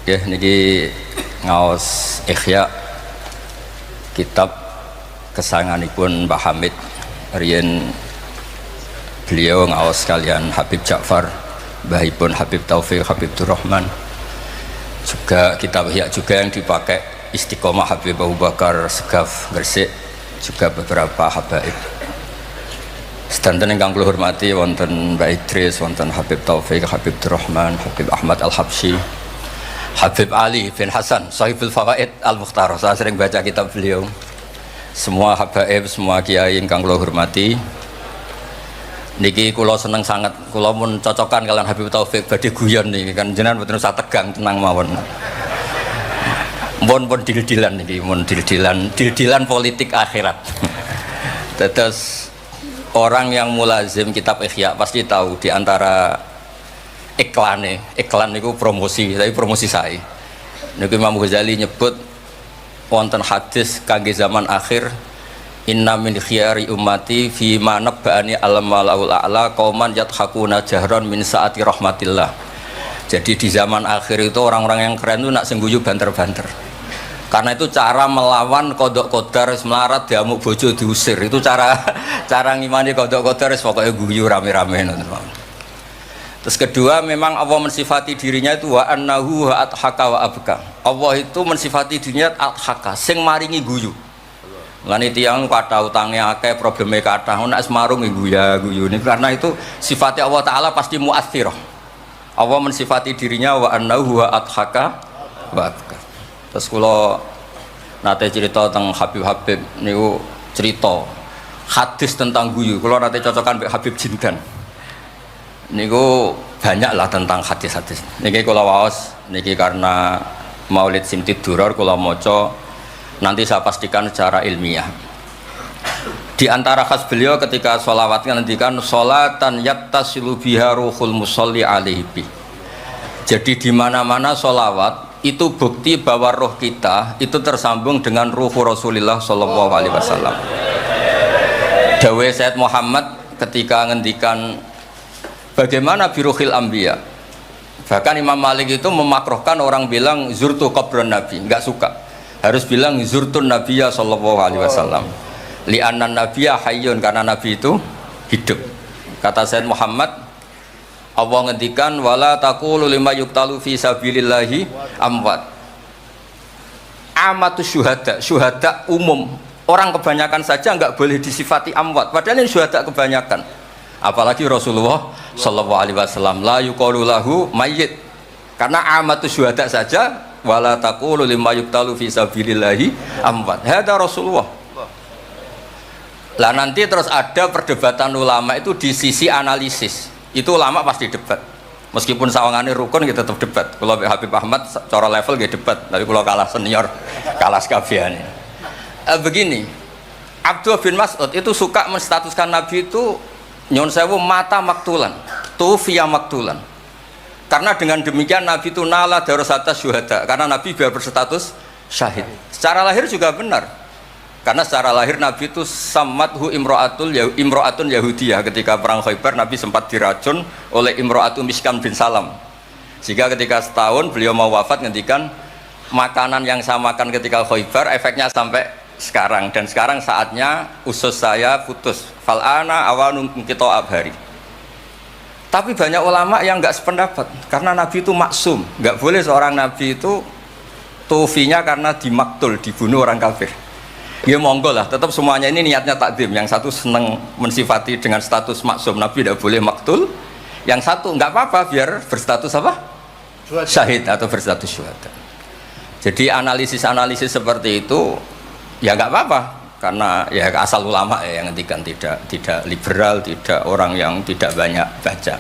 Ya, niki ngaos Ihya kitab kesayanganipun Mbah Hamid riyen beliau ngaos kalian Habib Ja'far, mbahipun Habib Taufik, Habib Durrahman. Juga kitab Ihya juga yang dipakai Istiqomah Habib Abu Bakar Segaf Gresik, juga beberapa habaib. Sedanten ingkang kula hormati wonten Mbah Idris, wonten Habib Taufik, Habib Durrahman, Habib Ahmad Al-Habsyi, Habib Ali bin Hasan, Sahibul Fawaid Al-Mukhtar. Saya sering baca kitab beliau. Semua habaib, semua kiai ingkang kula hormati. Niki kula seneng sangat, kula mun cocokan kalian Habib Taufik badhe guyon niki kan jenengan mboten usah tegang, tenang mawon. Mun dil-dilan niki, mun dil-dilan politik akhirat. Terus orang yang mulazim kitab Ihya pasti tahu di antara iklan niku promosi, tapi promosi saya. Niku Imam Ghazali nyebut wonten hadis kangge zaman akhir, inna min khiyari ummati fi ma nabba'ani al-malaul a'la qauman yadhakuna jahran min saati rahmatillah. Jadi di zaman akhir itu orang-orang yang keren itu nak sengguyu banter-banter. Karena itu cara melawan kodok kodar melarat diamuk bojo diusir. Itu cara ngimani kodok kodar pokoknya guyu rame-rame. Terus kedua, memang Allah mensifati dirinya itu wa annahu athaka wa abka. Allah itu mensifati dirinya athaka, sing maringi guyu. Lan tiyang kathah utange akeh, probleme kathah, nek semarung guyu ini karena itu sifatnya Allah taala pasti muathirah. Allah mensifati dirinya wa annahu athaka wa abka. Terus kula nate cerita tentang Habib niku cerita hadis tentang guyu. Kula nate cocokan mbek Habib Jindan. Niku banyak lah tentang hadis-hadis. Niki kula waos niki karena Maulid Simtid Duror kula maca, nanti saya pastikan secara ilmiah. Di antara khas beliau ketika sholawat ngendikan sholatan yattasilu biha ruhul musolli alaihi. Jadi di mana-mana sholawat itu bukti bahwa roh kita itu tersambung dengan ruh Rasulullah Shallallahu Alaihi Wasallam. Dawe Sayyid Muhammad ketika ngendikan bagaimana biruhil anbiya. Bahkan Imam Malik itu memakruhkan orang bilang zurtu qabran nabi, enggak suka. Harus bilang zurtun nabiyya sallallahu alaihi wasallam. Li'anna nabiyya hayyun, karena nabi itu hidup. Kata Sayyid Muhammad, Allah ngendikan wala taqulu lima yuqtalu fi sabilillahi amwat. Amatu syuhada umum. Orang kebanyakan saja enggak boleh disifati amwat, padahal ini syuhada kebanyakan. Apalagi Rasulullah sallallahu alaihi wasallam la yuqalu lahu mayyit. Karena amatu syuhada saja wala taqulu lima yuqtalu fi sabilillahi amwat. Hada Rasulullah. Lah nanti terus ada perdebatan ulama itu di sisi analisis. Itu ulama pasti debat. Meskipun sawangane rukun kita tetap debat. Kalau Habib Ahmad cara level gitu debat, tapi kalau kalah senior, kalah sekabiane. Begini, Abdullah bin Mas'ud itu suka menstatuskan Nabi itu nyon sewu mata maktulan, tufiya maktulan. Karena dengan demikian Nabi itu nala darasata syuhada, karena Nabi biar berstatus syahid. Secara lahir juga benar. Karena secara lahir Nabi itu samathu imro'atun Yahudiyah. Ketika perang Khaybar Nabi sempat diracun oleh imro'atu Miskam bin Salam. Sehingga ketika setahun beliau mau wafat ngendikan makanan yang saya makan ketika Khaybar efeknya sampai sekarang, dan sekarang saatnya usus saya putus. Fal'ana awanun kita abhari. Tapi banyak ulama yang nggak sependapat karena Nabi itu maksum, nggak boleh seorang Nabi itu tufinya karena dimaktul, dibunuh orang kafir. Ya monggo lah, tetap semuanya ini niatnya takdim. Yang satu seneng mensifati dengan status maksum, Nabi tidak boleh maktul. Yang satu nggak apa-apa biar berstatus apa? Syahid atau berstatus syuhada. Jadi analisis seperti itu ya nggak apa-apa, karena ya asal ulama ya yang ngendikan, tidak liberal, tidak orang yang tidak banyak baca.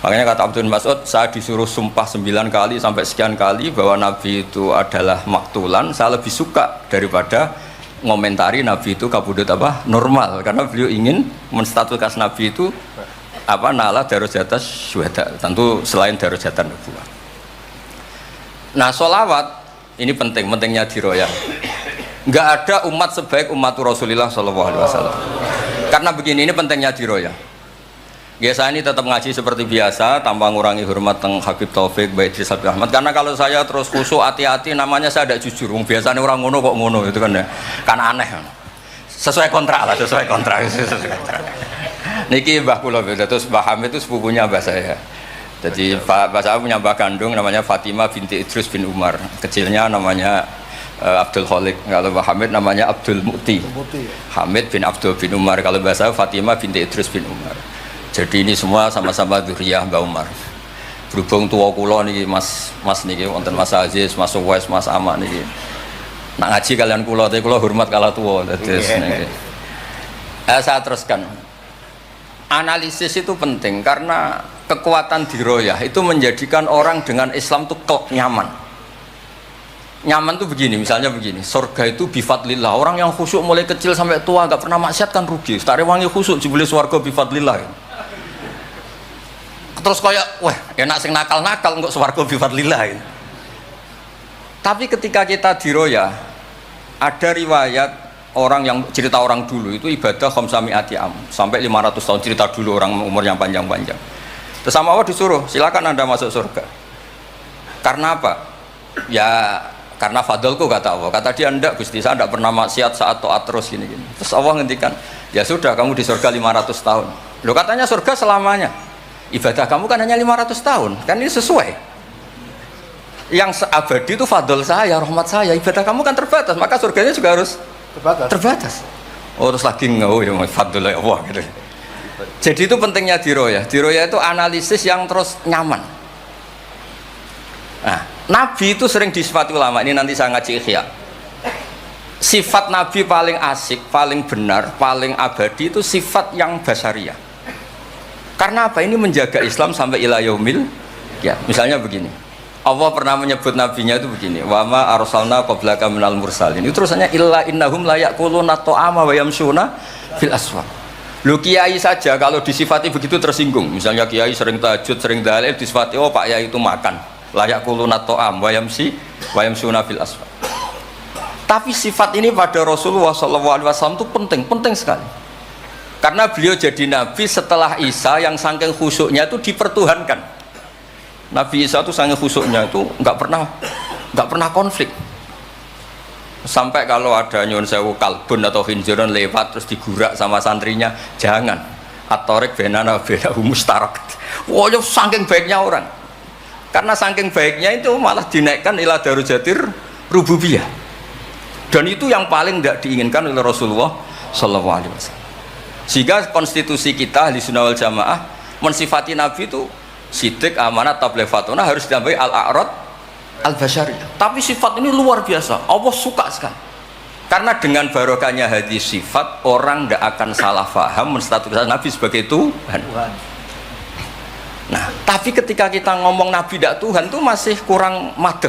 Makanya kata Abdul Mas'ud, saya disuruh sumpah 9 kali sampai sekian kali bahwa Nabi itu adalah maktulan, saya lebih suka daripada ngomentari Nabi itu kabudut apa normal, karena beliau ingin menstatuskan Nabi itu apa nala darajat syuhada, tentu selain darajat nubuwah. Nah sholawat ini pentingnya diroyah. Nggak ada umat sebaik umat Rasulullah Shallallahu Alaihi Wasallam. Karena begini, ini pentingnya diroyah. Biasa ini tetap ngaji seperti biasa tanpa ngurangi hormat teng Habib Taufik, Baik Idris Habib Ahmad. Karena kalau saya terus khusyuk hati-hati namanya saya tidak jujur. Biasanya orang ngono kok ngono itu kan ya. Kan aneh. Sesuai kontrak lah, sesuai kontrak. Niki Mbah kula terus Mbah Hamid itu sepupunya Mbah saya. Jadi Mbah saya punya Mbah kandung namanya Fatimah binti Idris bin Umar. Kecilnya namanya Abdul Khalik. Kalau Mbah Hamid namanya Abdul Mu'ti. Hamid bin Abdul bin Umar. Kalau Mbah saya Fatimah binti Idris bin Umar. Jadi ini semua sama-sama dzurriyyah Mbah Umar. Berhubung tua kula niki Mas niki wonten Mas Aziz, Mas Uwais, Mas Ama niki. Nak ngaji kalian kula tapi kula hormat kala tua dados niki. Saya teruskan. Analisis itu penting karena kekuatan diroyah itu menjadikan orang dengan Islam itu nyaman. Nyaman tuh begini, misalnya begini, surga itu bifadlillah. Orang yang khusyuk mulai kecil sampai tua nggak pernah maksiat kan rugi. Tare wangi khusyuk jebule surga bifadlillah. Terus kayak, wah enak sing nakal-nakal enggak swarga bifadlillah gitu. Tapi ketika kita diroya, ada riwayat orang yang cerita orang dulu itu ibadah khamsami'ati am sampai 500 tahun cerita dulu orang umur yang panjang-panjang. Terus sama Allah disuruh, silakan Anda masuk surga. Karena apa? Ya karena fadlku kata Allah. Kata dia enggak Gusti, saya enggak pernah maksiat saat taat terus gini. Terus Allah ngendikan, ya sudah kamu di surga 500 tahun. Loh katanya surga selamanya. Ibadah kamu kan hanya 500 tahun, kan ini sesuai. Yang abadi itu fadl saya, rahmat saya. Ibadah kamu kan terbatas, maka surganya juga harus terbatas. Oh terus lagi oh ya fadl ya Allah gitu. Jadi itu pentingnya diroyah. Diroyah itu analisis yang terus nyaman. Nah, Nabi itu sering disifati ulama. Ini nanti saya ngaji Ihya. Sifat Nabi paling asik, paling benar, paling abadi itu sifat yang basyariah. Karena apa? Ini menjaga Islam sampai ila yaumil ya. Misalnya begini, Allah pernah menyebut nabinya itu begini, wa ma arsalna qablaka minal mursalin. Itu terusannya illa innahum la yaquluna ta'ama wa yamshuna fil aswaq. Lu kiai saja kalau disifati begitu tersinggung. Misalnya kiai sering tahajud, sering dalil disifati oh Pak Yai itu makan. La yaquluna ta'am wa yamshuna fil aswaq. Tapi sifat ini pada Rasulullah SAW itu penting sekali. Karena beliau jadi nabi setelah Isa yang saking khusyuknya itu dipertuhankan. Nabi Isa itu saking khusyuknya itu nggak pernah konflik. Sampai kalau ada nyuwun sewu kalbun atau khinjirun lewat terus digurak sama santrinya, jangan. At-tariq bainana bainahum mustarak. Wah, saking baiknya orang. Karena saking baiknya itu malah dinaikkan ila darujatir rububiyah. Dan itu yang paling tidak diinginkan oleh Rasulullah sallallahu alaihi wasallam. Sehingga konstitusi kita Ahli Sunnah wal Jamaah mensifati Nabi itu sidik, amanat, tablighatuna harus ditambahi al-a'rad al-basyariyah. Tapi sifat ini luar biasa. Allah suka sekali. Karena dengan barokahnya hadis sifat orang tidak akan salah faham menstatuskan Nabi sebagai Tuhan. Nah, tapi ketika kita ngomong Nabi tidak Tuhan itu masih kurang madh.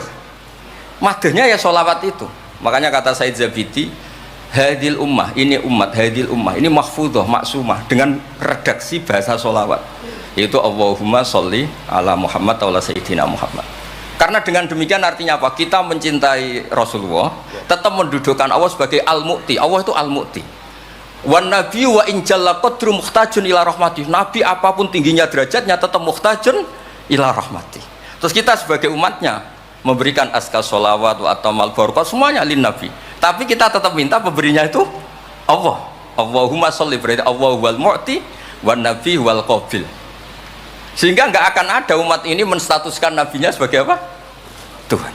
Madhnya ya sholawat itu. Makanya kata Said Zabidi, hadil ummah, ini umat, hadil ummah, ini mahfudhah, maksumah dengan redaksi bahasa sholawat, yaitu Allahumma sholli ala Muhammad wa ala Sayyidina Muhammad. Karena dengan demikian artinya apa? Kita mencintai Rasulullah, tetap mendudukkan Allah sebagai al-mu'ti. Allah itu al-mu'ti. Wan nabi wa in jalla qadru muhtajun ila rahmatih. Nabi apapun tingginya derajatnya tetap muhtajun ila rahmatih. Terus kita sebagai umatnya memberikan aska sholawat wa atamal barokat semuanya lin nabi. Tapi kita tetap minta pemberinya itu Allah. Allahumma sholli, berarti Allah wal mu'ti wan nabi wal qabil. Sehingga nggak akan ada umat ini menstatuskan nabinya sebagai apa? Tuhan.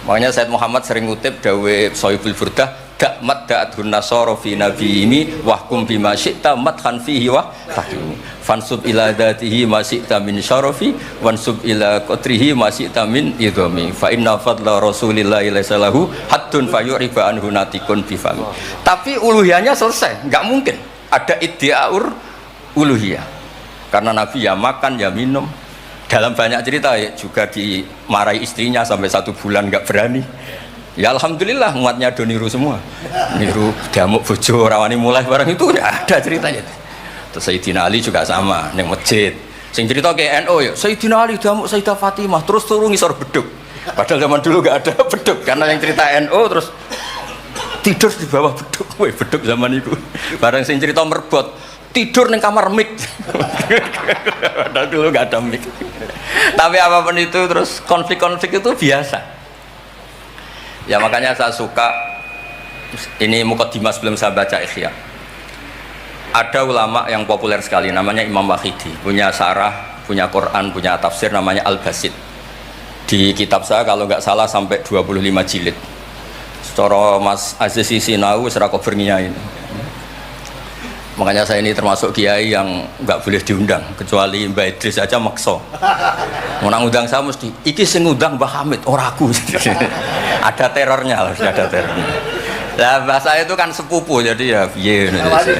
Makanya Said Muhammad sering ngutip dawe Sohibul Burdah, dakmat da'adhun nasara fi nabi ini wahkum bima syi'ta madhan fihi wa tahkimi fansub ila dhatihi ma syi'ta min syarafi wansub ila qatrihi ma syi'ta min idhami fa inna fadla rasulillahi laysa lahu haddun fayuriba anhu natikun bifami. Tapi uluhiyahnya selesai, nggak mungkin ada iddiaur uluhiyah karena Nabi ya makan ya minum. Dalam banyak cerita ya, juga dimarahi istrinya sampai 1 bulan nggak berani. Ya alhamdulillah umatnya do niru semua. Niru damuk bojo rawani mulai barang itu udah ada ceritanya. Terus Sayyidina Ali juga sama neng masjid. Sing cerita ke NU ya, Sayyidina Ali damuk Sayyidah Fatimah terus turun ngisor beduk. Padahal zaman dulu nggak ada beduk karena yang cerita NU terus tidur di bawah beduk. Woi beduk zaman itu. Barang sing cerita merbot tidur ning kamar mic. Padahal dulu nggak ada mic. Tapi apapun itu terus konflik-konflik itu biasa. Ya makanya saya suka ini mukadimah sebelum saya baca Ihya. Ada ulama yang populer sekali namanya Imam Wahidi, punya sarah, punya Quran, punya tafsir namanya Al-Basit. Di kitab saya kalau nggak salah sampai 25 jilid. Secara Mas Aziz Sinau serako berngiyain. Makanya saya ini termasuk kiai yang nggak boleh diundang kecuali Mbak Idris aja makso. Mau undang saya mesti iki sing ngundang Mbah Hamid ora aku. Ada terornya, harus ada terornya. Nah, bahasa itu kan sepupu jadi ya piye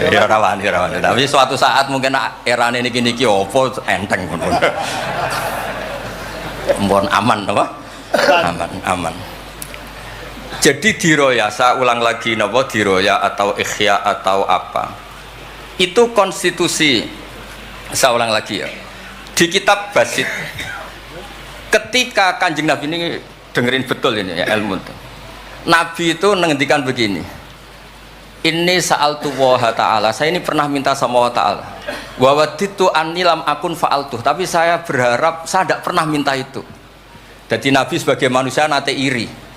ya rawani. Tapi suatu saat mungkin erane niki opo enteng pun. Mohon aman apa? Aman. Jadi diroya, saya ulang lagi napa diroya atau ikhya atau apa? Itu konstitusi, saya ulang lagi ya. Di kitab Basit, ketika Kanjeng Nabi ini dengerin betul ini ya ilmu itu. Nabi itu menghentikan begini. Ini sa'altu wa ta'ala, saya ini pernah minta sama Allah Ta'ala. Wa waditu anni lam akun fa'altuh, tapi saya berharap saya tidak pernah minta itu. Jadi Nabi sebagai manusia nate iri.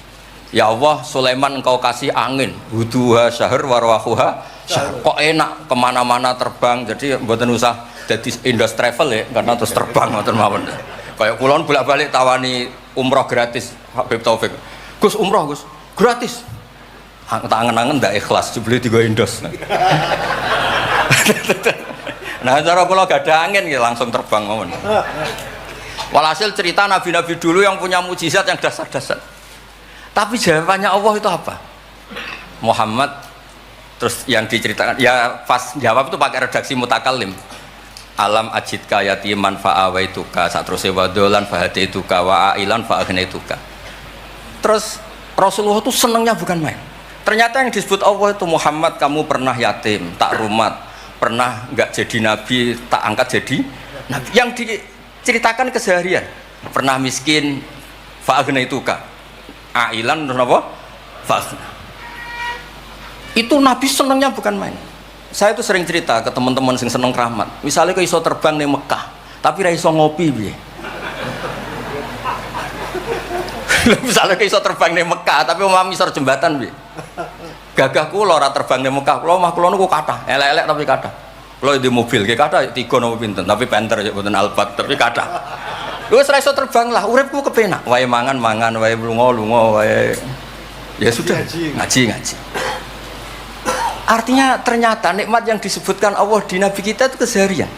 Ya Allah, Sulaiman engkau kasih angin, huduha syahr warwahuha syahr. Kok enak kemana-mana terbang, jadi mboten usah jadi Indos Travel ya, karena terus terbang mboten mawon. Kayak kulon bolak-balik tawani umroh gratis, Habib Taufik. Gus umroh Gus, gratis. Tangan-tangan ndak ikhlas, dibeli 3 Indos. Nah, cara kula gak ada angin ya langsung terbang mawon. Walhasil cerita nabi-nabi dulu yang punya mukjizat yang dasar-dasar. Tapi jawabannya Allah itu apa? Muhammad terus yang diceritakan ya pas jawab itu pakai redaksi mutakallim. Alam ajidka yatiman fa'awaituka satruse wadolan fahadaituka wa ailan fa'agnaituka. Terus Rasulullah itu senangnya bukan main. Ternyata yang disebut Allah itu Muhammad kamu pernah yatim, tak rumat, pernah enggak jadi nabi, tak angkat jadi nabi. Yang diceritakan keseharian, pernah miskin fa'agnaituka. Ailan apa? Fasna. Itu Nabi senangnya bukan main. Saya itu sering cerita ke teman-teman yang seneng keramat. Misalnya ke iso terbang di Mekah, tapi ra iso ngopi piye. Misalnya ke iso terbang di Mekah, tapi omah misor jembatan piye. Gagah kula ora terbang di Mekah, kula omah kula niku kathah, elek-elek tapi kathah. Kula di mobil ge kathah 3 napa pinten, tapi penter ya mboten Alphard, tapi kathah. Wis ra iso terbang lah, uripku kepenak. Wae mangan, wae lunga, wae ya sudah ngaji. Artinya ternyata nikmat yang disebutkan Allah di Nabi kita itu keseharian.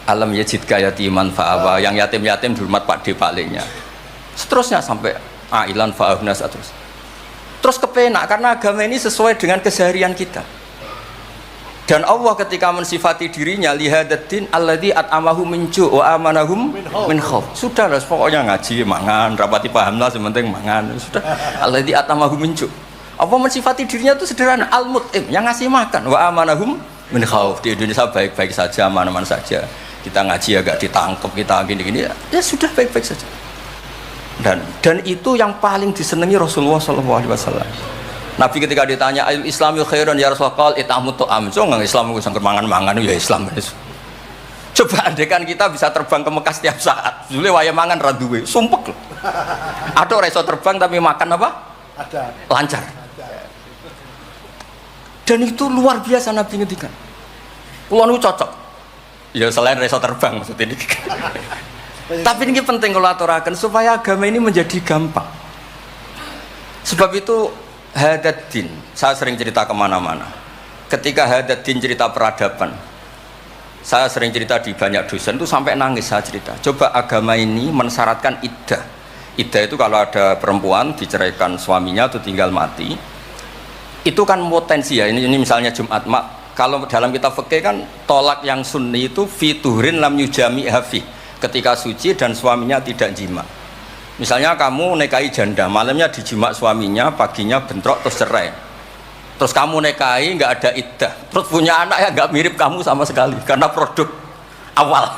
Alam yajidka yatiman fa'awa, yang yatim-yatim dihormat Pak D palingnya. Seterusnya sampai ailan fa'ahna terus kepenak karena agama ini sesuai dengan keseharian kita. Dan Allah ketika mensifati dirinya lihadatin alladzi at'amahu min ju' wa amanahum min khauf. Sudahlah pokoknya ngaji mangan, rapati pahamlah sementing mangan. Sudah alladzi at'amahu min ju'. Allah mensifati dirinya itu sederhana, al-mut'im yang ngasih makan wa amanahum min khauf. Di Indonesia baik-baik saja, aman-aman saja. Kita ngaji agak ditangkap, kita gini-gini ya sudah baik-baik saja. Dan itu yang paling disenangi Rasulullah SAW. Nabi ketika ditanya al Islami khairan ya Rasulullah itamu tu'am nggak Islam itu sangker mangan ya Islam. Coba andekan kita bisa terbang ke Mekah setiap saat, dulu waya mangan raduwe, sumpek loh. Ada orang iso terbang tapi makan apa? Ada. Lancar. Dan itu luar biasa Nabi ngendikan. Kulo niku cocok. Ya selain iso terbang maksud ini. Tapi ini penting kalau aturaken supaya agama ini menjadi gampang. Sebab itu Hadaddin, saya sering cerita kemana-mana. Ketika Hadaddin cerita peradaban, saya sering cerita di banyak dosen itu sampai nangis saya cerita. Coba agama ini mensyaratkan iddah. Iddah itu kalau ada perempuan diceraikan suaminya atau tinggal mati, itu kan potensi ya. Ini misalnya Jumat mak. Kalau dalam kitab fikih kan tolak yang sunni itu fiturin lam yujami hafi, ketika suci dan suaminya tidak jima. Misalnya kamu nikahi janda, malamnya dijima suaminya, paginya bentrok terus cerai. Terus kamu nikahi nggak ada iddah, terus punya anak yang nggak mirip kamu sama sekali karena produk awal.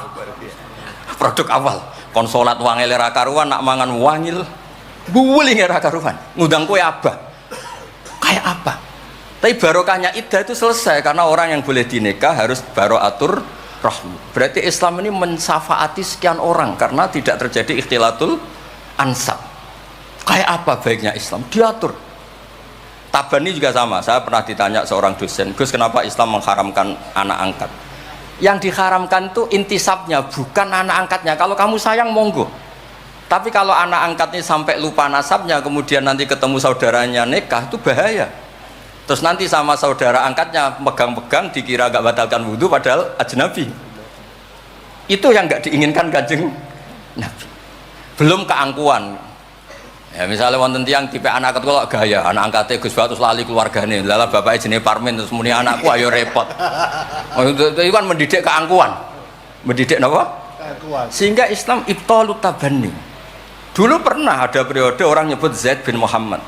Produk awal. Konsolat wangil era karuan, nak mangan wangil, buwuling era karuan. Ngundang kue apa? Kayak apa? Tapi barokahnya iddah itu selesai karena orang yang boleh dinikah harus baroatur rahmi. Berarti Islam ini mensafaati sekian orang karena tidak terjadi ikhtilatul ansab. Kayak apa baiknya Islam? Diatur. Tabani juga sama. Saya pernah ditanya seorang dosen, Gus, kenapa Islam mengharamkan anak angkat? Yang diharamkan itu intisabnya, bukan anak angkatnya. Kalau kamu sayang, monggo. Tapi kalau anak angkatnya sampai lupa nasabnya, kemudian nanti ketemu saudaranya nikah, itu bahaya. Terus nanti sama saudara angkatnya pegang-pegang, dikira gak batalkan wudhu, padahal ajnabi. Itu yang gak diinginkan Kanjeng Nabi. Belum keangkuhan. Ya misalnya wonten tiyang tipe anak angkat kok gaya, anak angkatnya Gus Batus lali keluargane, lala bapaknya jenenge Parmin terus muni anakku ayo repot. Itu kan mendidik keangkuhan. Mendidik apa? Keangkuhan. Sehingga Islam ibtalut tabanni. Dulu pernah ada periode orang nyebut Zaid bin Muhammad.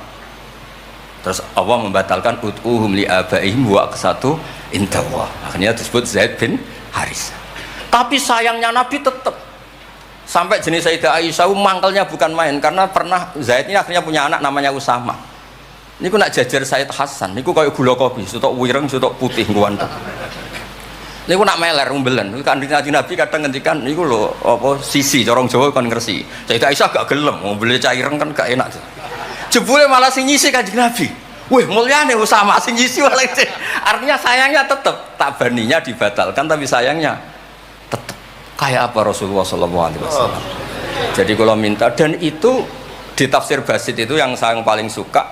Terus Allah membatalkan ud'uhum li abaihim wa aqsatu indallah. Akhirnya disebut Zaid bin Haris. Tapi sayangnya Nabi tetap sampai jenis Sayyidah Aisyah mangkelnya bukan main karena pernah Zaid ini akhirnya punya anak namanya Usama. Niku nak jajar Sayyid Hasan, niku kayak gula kopi, sutok wireng, sutok putih guanteng. Niku nak meler umbelen. Kanjeng Nabi kadang ngendikan niku lho apa sisi corong Jawa kon ngersi. Sayyidah Aisyah gak gelem, ngombele caireng kan gak enak. Jebule malah sing nyisi Kanjeng Nabi. Wih, mulyane Usama sing nyisi malah. Artinya sayangnya tetap tabaninya dibatalkan tapi sayangnya tetap. Kayak apa Rasulullah SAW. Jadi kalau minta, dan itu di tafsir Basit itu yang saya paling suka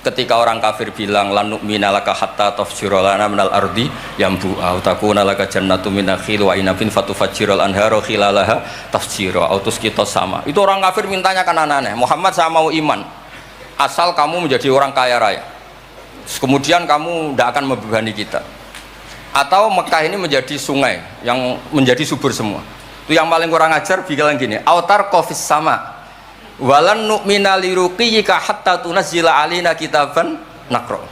ketika orang kafir bilang lan nu'mina laka hatta tafjura lana minal ardi yambu'a takuna laka jannatu min nakhil wa inabin fatufajjiral anharu khilalaha tafjira autus kita sama. Itu orang kafir mintanya kan aneh-aneh. Muhammad saya mau iman asal kamu menjadi orang kaya raya. Kemudian kamu tidak akan membebani kita. Atau Mekah ini menjadi sungai yang menjadi subur semua. Itu yang paling kurang ajar bilang gini, autar kofis sama walan nu'mina liruqiyika hatta tunazzila alina kitaban nakro.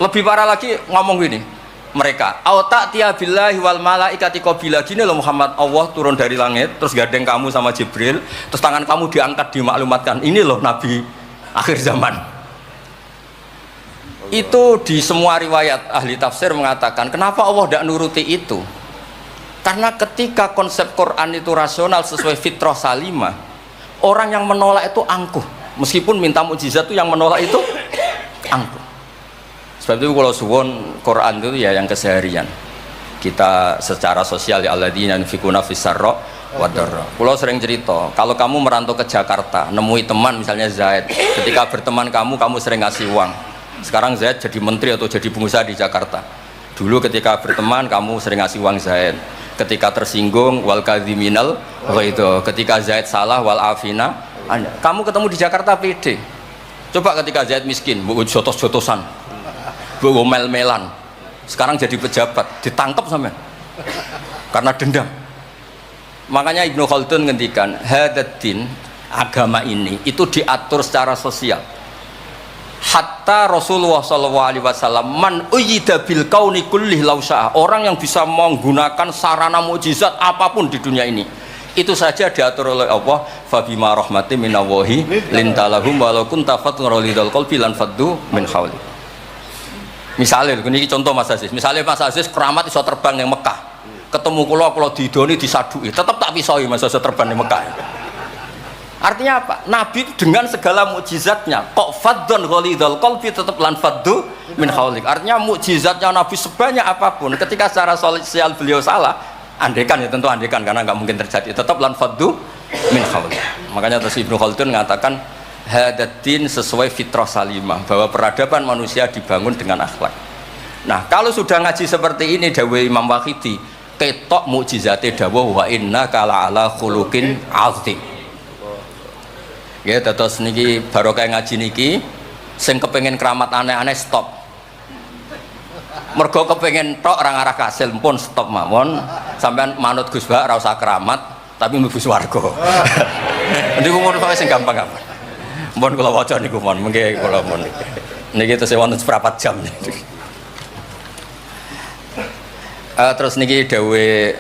Lebih parah lagi ngomong gini mereka, auta tiabillahi wal malaikati qabila. Gini loh Muhammad, Allah turun dari langit terus gandeng kamu sama Jibril, terus tangan kamu diangkat dimaklumatkan, ini loh Nabi akhir zaman. Itu di semua riwayat ahli tafsir mengatakan kenapa Allah tidak nuruti itu, karena ketika konsep Quran itu rasional sesuai fitrah salimah, orang yang menolak itu angkuh, meskipun minta mukjizat itu yang menolak itu angkuh. Sebab itu kalau suwon Quran itu ya yang keseharian kita secara sosial, ya alladzina yunfikuna fis-sarra wa dharra. Kalau sering cerita kalau kamu merantau ke Jakarta nemui teman misalnya Zaid, ketika berteman kamu sering ngasih uang. Sekarang Zaid jadi menteri atau jadi pengusaha di Jakarta. Dulu ketika berteman kamu sering ngasih uang Zaid. Ketika tersinggung wal kadhiminal itu. Ketika Zaid salah wal afina. Kamu ketemu di Jakarta pede. Coba ketika Zaid miskin, bu jotos-jotosan, bu mel-melan. Sekarang jadi pejabat, ditangkap sampe karena dendam. Makanya Ibnu Khaldun ngendikan, hadatin agama ini itu diatur secara sosial. Hatta Rasulullah SAW man uyyida bil kauni kullih lausa'ah, orang yang bisa menggunakan sarana mukjizat apapun di dunia ini itu saja diatur oleh Allah. Fabima rahmatin minallahi lintalahum walau kunta fatun ghalidhal qalbi lan faddu min hawli. Misalnya ini contoh Mas Aziz, misalnya Mas Aziz keramat iso terbang yang Mekah, ketemu kula didoni disadui tetap tak pisoi Mas iso terbang yang Mekah. Artinya apa? Nabi dengan segala mukjizatnya kok faddun ghalidhal qalbi tetap lan faddu min haulik. Artinya mukjizatnya Nabi sebanyak apapun ketika secara sosial beliau salah, andekan ya tentu andekan karena nggak mungkin terjadi, tetap lan faddu min haulik. Makanya terus Ibnu Khaldun mengatakan hadatin sesuai fitrah salimah, bahwa peradaban manusia dibangun dengan akhlak. Nah kalau sudah ngaji seperti ini dawuh Imam Waqidi ketok mukjizate dawuh wa inna kala ala khuluqin azim. Ya, terus niki barokah ngaji niki, sing kepengen keramat aneh-aneh stop. Mergo kepengen tok orang arah kasil pun stop mawon. Sampean manut Gus Bak ora usah keramat, tapi mlebu swarga. Niku mun pokoke sing gampang-gampang. Mun kula waca niku mon, mengke kula mon. Niki tesih wonten seprapat jam. Terus niki dawuh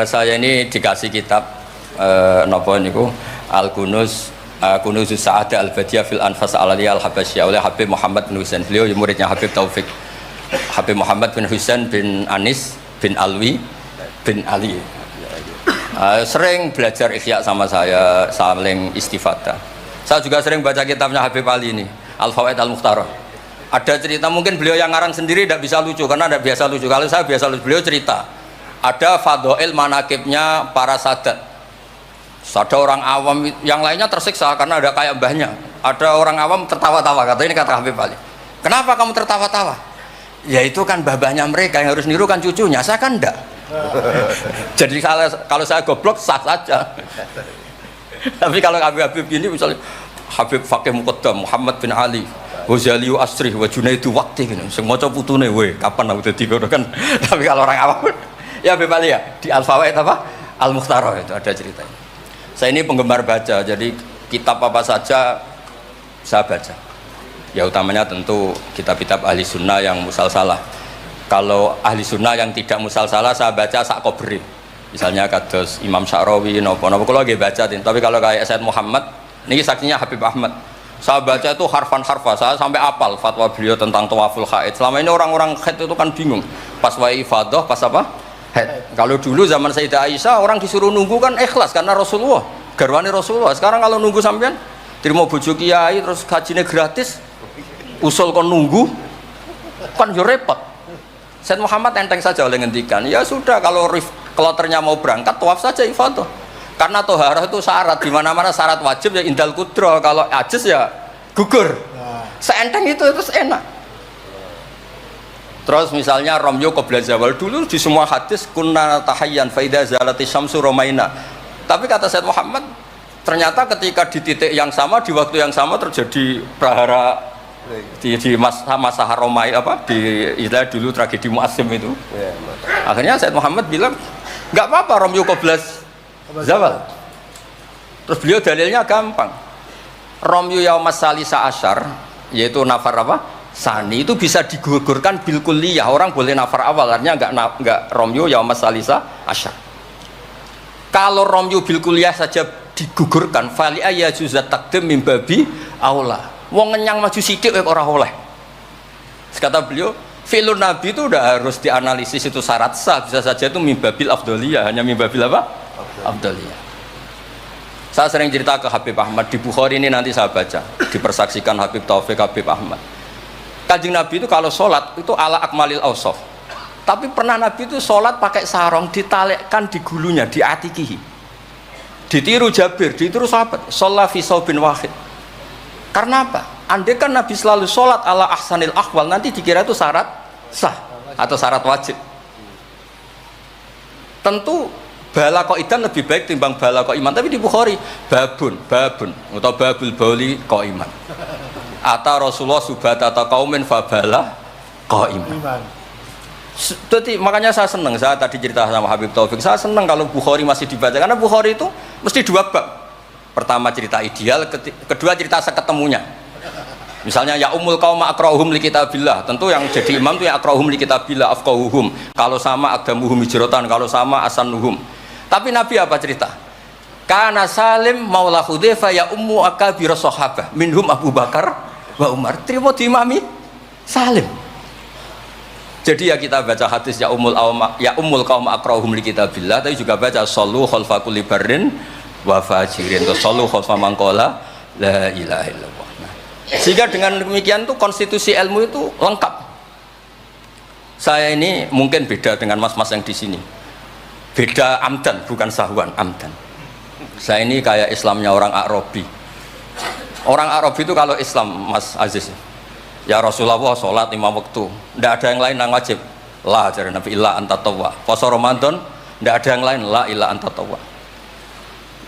saya ini dikasih kitab napa niku Al-Kunuz Kunuzus Sa'adah Al-Badiyah fil Anfas Al-Aliyah Al-Habasyah oleh Habib Muhammad bin Husain. Beliau muridnya Habib Taufik. Habib Muhammad bin Husain bin Anis bin Alwi bin Ali. Sering belajar Ihya sama saya, saling istifadah. Saya juga sering baca kitabnya Habib Ali ini, Al-Fawaid Al-Mukhtarah. Ada cerita, mungkin beliau yang ngarang sendiri tidak bisa lucu karena tidak biasa lucu. Kalau saya biasa lucu. Beliau cerita ada fadhail manakibnya para sadat. Ada orang awam yang lainnya tersiksa karena ada kayak mbahnya. Ada orang awam tertawa-tawa, kata ini kata Habib Ali. Kenapa kamu tertawa-tawa? Ya itu kan babahnya mereka yang harus niru kan cucunya, saya kan enggak. Jadi kalau saya goblok sah saja. Tapi kalau Habib gini misalnya Habib Fakih Muqaddam Muhammad bin Ali Ghazali Asri wa Junaidu Waqti gini sing maca putune we kapan aku dadi ngono kan. Tapi kalau orang awam ya Habib Ali ya di Al-Fawaid apa Al-Mukhtarah itu ada ceritanya. Saya ini penggemar baca, jadi kitab apa saja saya baca. Ya utamanya tentu kitab-kitab ahli sunnah yang musalsalah. Kalau ahli sunnah yang tidak musalsalah saya baca sak kobri. Misalnya kados Imam Sya'rawi nopo-nopo kalau lagi baca. Tapi kalau kayak Said Muhammad, ini saksinya Habib Ahmad. Saya baca itu harfan-harfa, saya sampai apal fatwa beliau tentang tawaful haid. Selama ini orang-orang haid itu kan bingung. Pas wa'i ifadah, pas apa? Haid. Kalau dulu zaman Sayyidah Aisyah orang disuruh nunggu kan ikhlas karena Rasulullah, garwani Rasulullah. Sekarang kalau nunggu sampean terima bojo kiai terus gajinya gratis, usul kon nunggu kan yo repot. Said Muhammad enteng saja oleh ngendikan, ya sudah kalau kloternya mau berangkat tawaf saja ifadah. Karena toharah itu syarat, di mana-mana syarat wajib ya indal kudro, kalau ajis ya gugur. Seenteng itu terus enak. Terus misalnya romyo qabla zawal, dulu di semua hadis kunna tahayyan faida zalati syamsu romaina. Tapi kata Said Muhammad, ternyata ketika di titik yang sama di waktu yang sama terjadi prahara di masa haromai apa di istilah dulu tragedi Mu'asim itu. Akhirnya Said Muhammad bilang nggak apa-apa romyo qabla zawal. Terus beliau dalilnya gampang. Romyo yaumas salisa asyar, yaitu nafar apa? Sani itu bisa digugurkan bil kulliyah. Orang boleh nafar awal, artinya enggak romyo yaumas salisa asyar. Kalau romyo bil kulliyah saja digugurkan, fali ayajuzat takdim min babi aula. Wong ngenyang maju sithik ora oleh. Kata beliau, fi'lun nabi itu udah harus dianalisis itu syarat sah, bisa saja itu mimbabil afdoliyah, hanya mimbabil apa? Afdoliyah. Saya sering cerita ke Habib Ahmad di Bukhari ini, nanti saya baca dipersaksikan Habib Taufik Habib Ahmad. Kanjeng Nabi itu kalau sholat itu ala akmalil awsaf. Tapi pernah Nabi itu sholat pakai sarong ditalekkan di gulunya, di atikihi. Ditiru Jabir, ditiru sahabat. Sholat fi saubin wahid. Karena apa? Andai kan Nabi selalu sholat ala ahsanil ahwal, nanti dikira itu syarat sah atau syarat wajib. Tentu bala qaidan lebih baik timbang bala qaiman. Tapi di Bukhari babun atau babul bauli qaiman. Atau Rasulullah subhata atau kaumin fabala qaiman. Jadi makanya saya senang, saya tadi cerita sama Habib Taufik, saya senang kalau Bukhari masih dibaca karena Bukhari itu mesti dua bab. Pertama cerita ideal, kedua cerita seketemunya. Misalnya ya umul qaum aqra'uhum li kitabillah, tentu yang jadi imam itu ya aqra'uhum li kitabillah afqahuhum. Kalau sama aqdamuhum hijratan, kalau sama asanuhum. Tapi Nabi apa cerita? Kana Salim maula Hudzaifah ya ummu akabir sahabah minhum Abu Bakar wa Umar. Terima diimami Salim. Jadi ya kita baca hadis ya umul qaum aqra'uhum li kitabillah, tapi juga baca sallu khalfa kulli barrin wa fajirin, to sallu khalfa man qala la ilaha illallah. Sehingga dengan demikian tuh konstitusi ilmu itu lengkap. Saya ini mungkin beda dengan mas-mas yang di sini. Beda amdan, bukan sahwan, amdan. Saya ini kayak Islamnya orang Arabi. Orang Arabi itu kalau Islam, Mas Aziz, ya Rasulullah sholat 5 waktu, tidak ada yang lain yang wajib. La ajaran Nabi illa anta tawwa. Puasa Ramadan, tidak ada yang lain, la illa anta tawwa.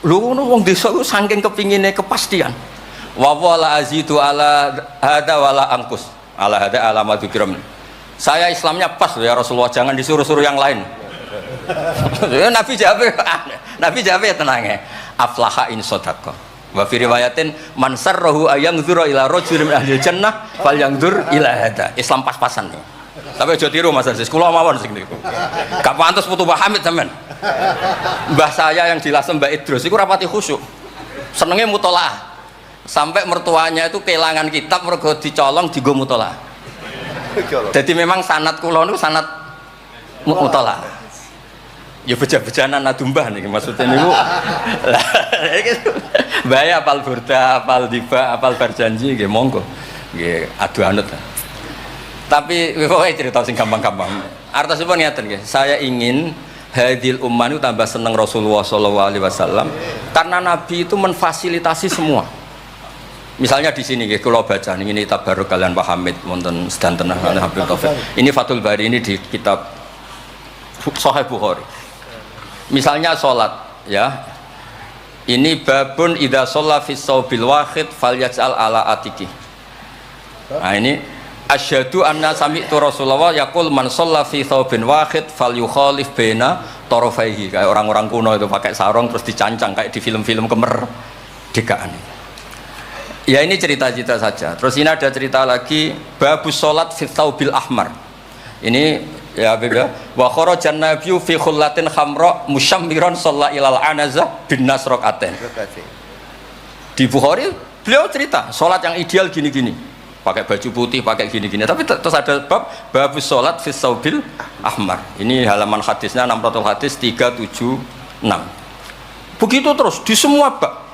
Lu wong desa ku saking kepinginnya kepastian. Wa wala azidu ala hada wala angkus ala hada alamat dzikram. Saya Islamnya pas ya Rasulullah, jangan disuruh-suruh yang lain. Nabi jawab ya tenang ya. Aflaha in shadaqah. Wa fi riwayatin man sarrahu ayangzura ila rajulin min ahli jannah falyangzur ila hada. Islam pas-pasan nih. Tapi aja tiru Mas Aziz, kula mawon sing niku. Gak pantes putu Hamid sampean. Mbah saya yang dilasem Mbak Idrus iku rapati khusyuk. Senenge mutolaah. sampai mertuanya itu kehilangan kitab mergo dicolong digo mutolaah. Jadi memang sanad kula niku sanad mutolaah. Ya beja-bejanan adumbah nih maksudnya niku. Bahaya apal burda, apal tiba, apal berjanji nggih monggo. Nggih adu anut. Tapi pokoknya cerita sing gampang-gampang. Artosipun ngeten nggih, saya ingin hadil ummah itu tambah seneng Rasulullah SAW karena Nabi itu memfasilitasi semua. Misalnya di sini kalau baca ini tabaruk kalian Pak Hamid wonten sedanten Habib Taufik. Ini Fathul Bari ini di kitab Sahih Bukhari. Misalnya sholat ya. Ini babun idza shalla fi shaubil wahid falyaj'al ala atiki. Nah ini asyhadu anna sami'tu Rasulullah yaqul man shalla fi shaubin wahid falyukhalif baina tarafaihi. Kayak orang-orang kuno itu pakai sarung terus dicancang kayak di film-film kemerdekaan. Ya ini cerita-cerita saja. Terus ini ada cerita lagi babus sholat fi thawbil ahmar. Ini ya beda. Wa kharajan nabiyyu fi khullatin khamra musyammiran shalla ilal anazah bin nasraqatain. Di Bukhari beliau cerita sholat yang ideal gini-gini. Pakai baju putih, pakai gini-gini. Tapi terus ada bab babus sholat fi thawbil ahmar. Ini halaman hadisnya 600 hadis 376. Begitu terus di semua bab.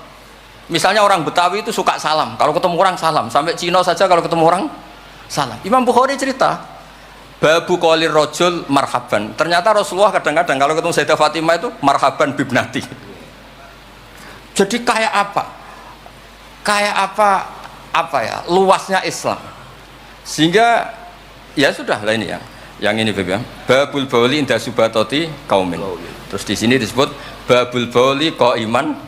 Misalnya orang Betawi itu suka salam, kalau ketemu orang salam, sampai Cina saja kalau ketemu orang salam. Imam Bukhari cerita, babu qolir rojul marhaban. Ternyata Rasulullah kadang-kadang kalau ketemu Sayyidah Fatimah itu marhaban bibnati. Jadi kayak apa? Kayak apa ya? Luasnya Islam. Sehingga ya sudah lah ini ya. Yang ini Beb ya. Babul bauli inda subatoti kaumin. Terus di sini disebut babul bauli qaiman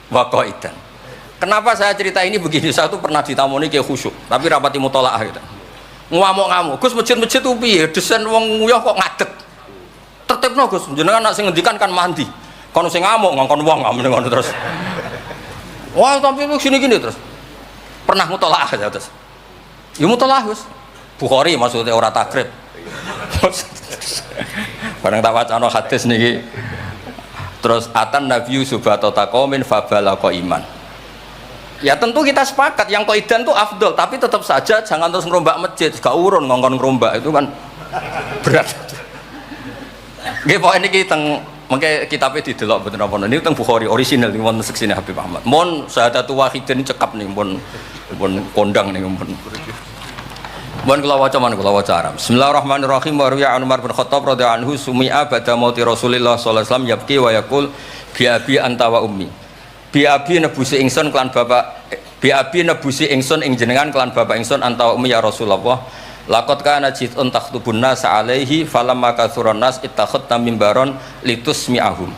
waqaidan. Kenapa saya cerita ini begini? Saya tuh pernah ditamoni kayak khusyuk, tapi rapati mutolaah gitu. Ngamuk-ngamuk, Gus masjid-masjid itu piye? Desain wong nguyah kok ngadeg. Tertibno Gus, jenengan nak sing ngendikan kan mandi. Kono sing ngamuk ngongkon wong ngono terus. Wah, tapi gini-gini terus. Pernah mutolaah ya terus. Ya mutolaah Gus. Bukhari maksudnya ora takrib. Bareng tak wacana hadis niki. Terus atan Nabi subhanahu taqomin fabalaqo iman. Ya tentu kita sepakat yang qaidan itu afdol, tapi tetap saja jangan terus ngerombak masjid, gak urun ngongkon ngerombak itu kan berat. Nggih pokoke niki teng mengke kitabe didelok mboten napa niku teng Bukhari orisinal niku wonten seksine Habib Ahmad. Mon syahadatu wahidin cekap nih pun kondang nih pun. Mohon kula waca man kula waca Arab. Bismillahirrahmanirrahim. Wa riya Umar bin Khattab radhiyallahu anhu sumi'a ba'da mauti Rasulillah sallallahu alaihi wasallam yabki wa yaqul bi abi anta wa ummi. Bi abi nebusi ingsun kelan bapak bi abi nebusi ingsun ing jenengan kelan bapak ingsun anta wa ummi ya Rasulullah. Laqad kana jitun takhtubun nas alaihi falamma kathuran nas ittakhadta mimbaron litusmi'ahum.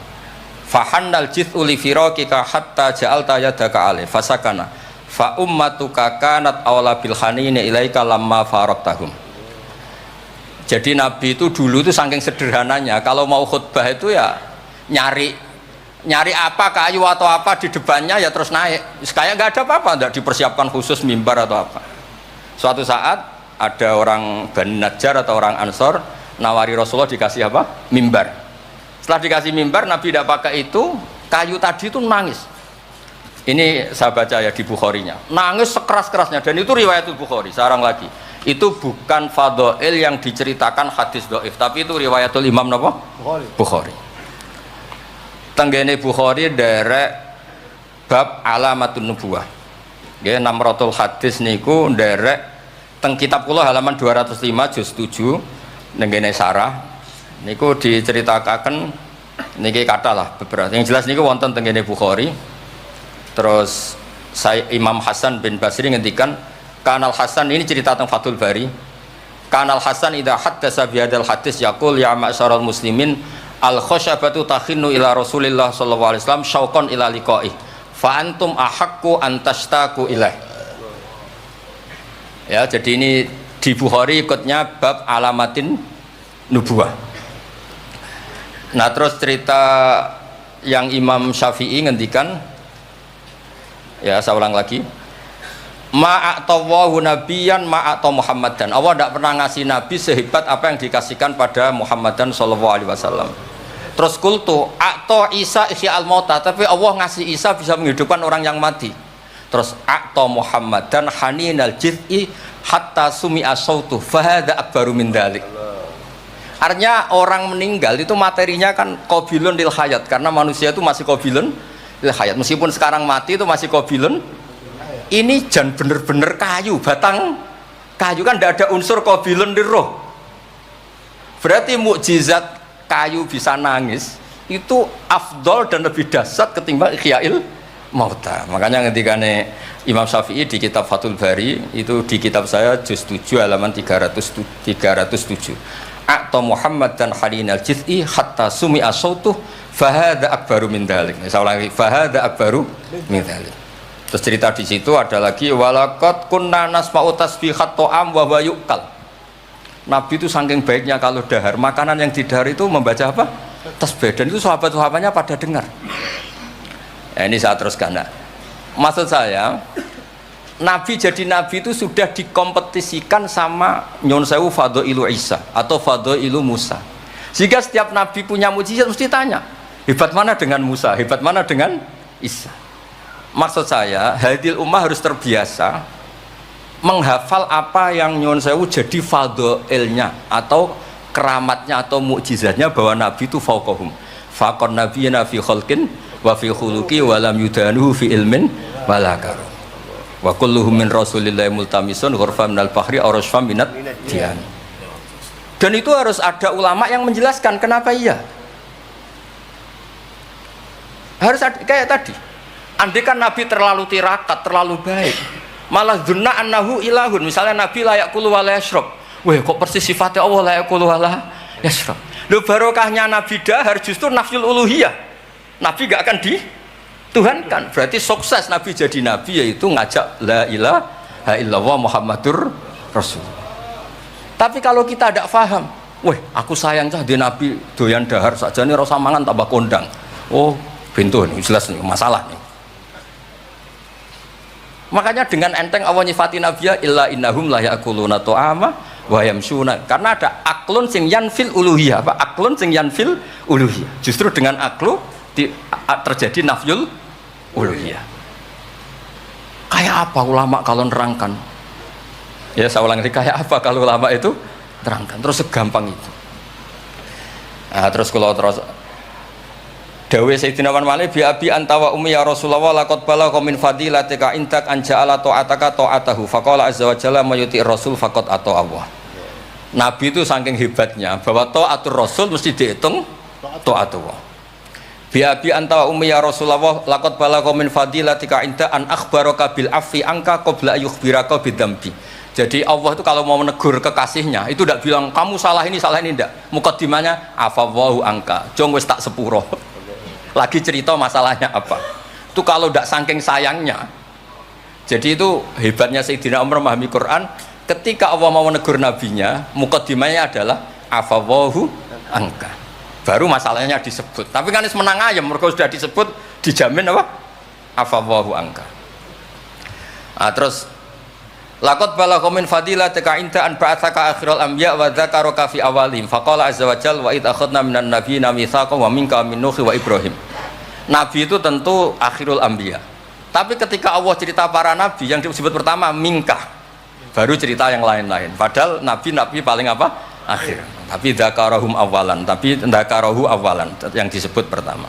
Fahannal jithu li firaqika hatta ja'alta yadaka alaihi fasakana. Fa ummatuka kanat awla bil khanini ilaika lamma faraktahum. Jadi Nabi itu dulu itu saking sederhananya kalau mau khutbah itu ya nyari apa kayu atau apa di depannya ya terus naik. Kayak nggak ada apa-apa, nggak dipersiapkan khusus mimbar atau apa. Suatu saat ada orang Bani Najjar atau orang Ansor nawari Rasulullah dikasih apa? Mimbar. Setelah dikasih mimbar Nabi tidak pakai itu, kayu tadi itu nangis. Ini saya baca ya di Bukharinya, nangis sekeras-kerasnya dan itu riwayatul Bukhari. Sekarang lagi itu bukan fadhail yang diceritakan hadis dhaif, tapi itu riwayatul Imam napa? Bukhari. Tenggene Bukhari derek bab alamatun nubuwah. Nggih 600 hadis niku derek teng kitab kula halaman 205 juz 7 nenggene sarah niku diceritakan niki kata lah beberapa. Yang jelas niku wonten tenggene Bukhari. Terus saya Imam Hasan bin Basri ngendikan Kanal Hasan ini cerita tentang Fathul Bari. Kanal Hasan idza haddasa bi hadzal hadis yaqul ya ma'syaral muslimin al khasyabatu takhinnu ila Rasulillah sallallahu alaihi wasallam syauqan ila liqa'i fa antum ahaqqu an tashtaqu ilaih. Ya, jadi ini di Bukhari ikutnya bab alamatin nubuwah. Nah, terus cerita yang Imam Syafi'i ngendikan ya saya ulang lagi ma'atawahu nabiyan ma'ataw Muhammadan. Allah tidak pernah ngasih nabi sehebat apa yang dikasihkan pada Muhammadan sallallahu alaihi wasallam. Terus kultu a'ta Isa ihya al-mauta, tapi Allah ngasih Isa bisa menghidupkan orang yang mati. Terus a'ta Muhammad dan haninal jiz'i hatta sumi'a sautu fahada akbaru min dzalik. Artinya orang meninggal itu materinya kan qabilun lil hayat, karena manusia itu masih qabilun lil hayat. Meskipun sekarang mati itu masih qabilun. Ini jan bener-bener kayu, batang kayu, kan tidak ada unsur qabilun lil roh. Berarti mukjizat kayu bisa nangis itu afdol dan lebih dahsyat ketimbang ihya'il mauta. Makanya ketika Imam Syafi'i di kitab Fathul Bari, itu di kitab saya juz 7 halaman 307, a'ta Muhammad dan halinal jiz'i hatta sumi'a sautuh fahada akbaru min dzalik. Saya ulangi, fahada akbaru min dzalik. Terus cerita di situ ada lagi walaqad kunna nasma'u tasbihat ta'am wa huwa yuqal. Nabi itu saking baiknya kalau dahar, makanan yang didahar itu membaca apa? Tasbih. Dan itu sahabat-sahabatnya pada dengar. Ya, ini saya teruskan. Nah, maksud saya, Nabi jadi Nabi itu sudah dikompetisikan sama Nyon Sewu Fadailu Isa atau Fadailu Musa. Sehingga setiap Nabi punya mujizat mesti tanya, hebat mana dengan Musa, hebat mana dengan Isa. Maksud saya, hadil ummah harus terbiasa menghafal apa yang Nyon Sewu jadi fadailnya atau keramatnya atau mukjizatnya, bahwa Nabi itu fauqahum. Faqon nabiyina fi khalqin wa fi khuluqi wa lam yudanuhu fi ilmin wala karam. Wa kulluhum min rasulillahi multamisun ghurfa minal bahri aw rashfa minat dian. Dan itu harus ada ulama yang menjelaskan kenapa iya. Harus ada, kayak tadi. Andai kan Nabi terlalu tirakat, terlalu baik, malah dzunna annahu ilahun, misalnya Nabi layak kulu wa la yashrab. Wah, kok persis sifatnya Allah layak kulu wa la yashrab. Lho, barokahnya Nabi dahar justru nafyul uluhiyah. Nabi gak akan dituhankan. Berarti sukses Nabi jadi Nabi yaitu ngajak la ilaha illallah Muhammadur Rasul. Tapi kalau kita tidak paham, weh aku sayang cah di Nabi doyan dahar saja nih rasa mangan tambah kondang. Oh pintu ini jelas nih masalah nih. Makanya dengan enteng Allah nyifati Nabiya illa innahum la ya'kuluna ta'ama wa yamshuna, karena ada aklun sing yanfil uluhiyah. Apa aklun sing yanfil uluhiyah? Justru dengan aklu terjadi nafyul uluhiyah. Kayak apa ulama kalau nerangkan? Ya saya ulang lagi, kayak apa kalau ulama itu terangkan terus segampang itu. Nah, terus kalau terus dawe Sayyidina Umar Malik bi abi anta wa ummi ya Rasulullah laqad balagha min fadilatika intak an ja'ala ta'ataka ta'atahu faqala azza wa jalla mayuti rasul faqad ata Allah. Nabi itu saking hebatnya bahwa ta'atur rasul mesti dihitung ta'atullah. Bi abi anta wa ummi ya Rasulullah laqad balagha min fadilatika inta an akhbaraka bil afi anka qabla yukhbiraka bidzambi. Jadi Allah itu kalau mau menegur kekasihnya itu tidak bilang kamu salah ini tidak. Mukaddimahnya afawwahu angka. Jong wis tak sepuro. Lagi cerita masalahnya apa. Itu kalau tidak saking sayangnya. Jadi itu hebatnya Sayyidina Umar memahami Quran. Ketika Allah mau menegur nabinya, mukaddimahnya adalah afawwahu angka. Baru masalahnya disebut. Tapi kan menang ayam, mereka sudah disebut dijamin apa? Afawwahu angka. Nah, terus laqad balagha min fadilatika inta an ba'atsaka akhiral anbiya wa dzakaraka fi awalihim faqala azza wa jalla wa id akhadna minan nabiyina mitsaqan wa minka min nuh wa ibrahim. Nabi itu tentu akhirul anbiya. Tapi ketika Allah cerita para nabi yang disebut pertama minka, baru cerita yang lain-lain. Padahal nabi-nabi paling apa? Akhir. Tapi dzakarahum awalan, tapi dzakarahu awalan yang disebut pertama.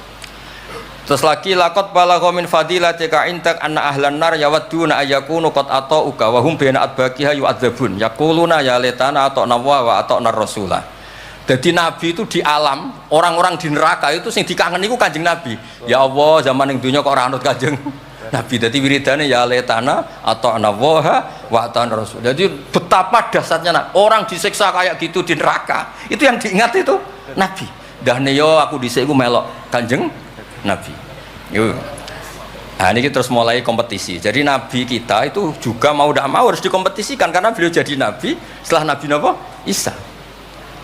Terus lagi laqad balagha min fadilatika intak anna ahlan nar yawadduna ayakunu qad ata'uka wa hum baina adbaqiha yu'adzabun yaquluna ya laitana ata'na wa ata'na rasula. Jadi Nabi itu di alam, orang-orang di neraka itu sing dikangen iku Kanjeng Nabi. Ya Allah, zaman ning dunya kok ora anut Kanjeng Nabi. Dadi wiridane ya laitana ata'na wa ata'na rasul. Jadi betapa dahsyatnya orang disiksa kayak gitu di neraka. Itu yang diingat itu Nabi. Dahne yo aku dhisik iku melok Kanjeng Nabi. Yuk. Nah ini terus mulai kompetisi. Jadi Nabi kita itu juga mau tidak mau harus dikompetisikan karena beliau jadi Nabi setelah Nabi Nabi Isa.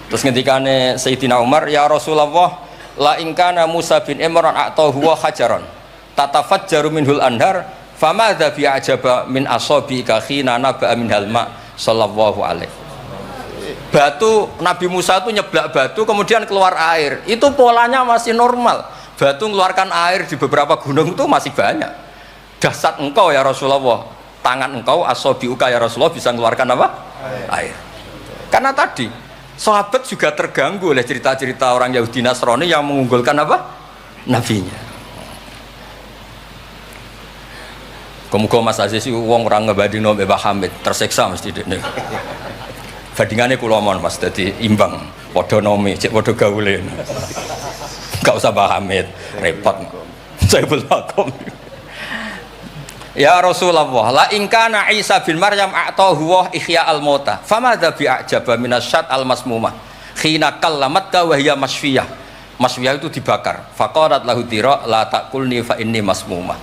Terus ketika Sayyidina Umar ya Rasulullah la ingkana Musa bin Imran atau huwa hajaron tatafajjaru minhul anhar famadza bi ajaba min asabika khina naba min halma sallallahu alaihi. Batu Nabi Musa itu nyeblak batu kemudian keluar air. Itu polanya masih normal. Batu mengeluarkan air di beberapa gunung itu masih banyak. Dasar engkau ya Rasulullah, tangan engkau asobiuka ya Rasulullah bisa mengeluarkan apa? Air. Karena tadi sahabat juga terganggu oleh cerita-cerita orang Yahudi Nasrani yang mengunggulkan apa? Nabinya. Kemudian Mas Aziz itu wong orang ngebanding Mbak Hamid tersiksa mesti ini. Bandingannya kula mon Mas, jadi imbang. Podo nomi, cek podo gaule. Gak usah Mbak Hamid, repot. Saya belakang. Ya Rasulullah, la in kana Isa bin Maryam a'tahu wa ihya al-mauta famadza bi'ajaba minasyat al-masmumah khina kallamat ka wa hiya masfiyah. Masfiyah itu dibakar. Faqalat lahu tira la taqulni fa inni masmumah.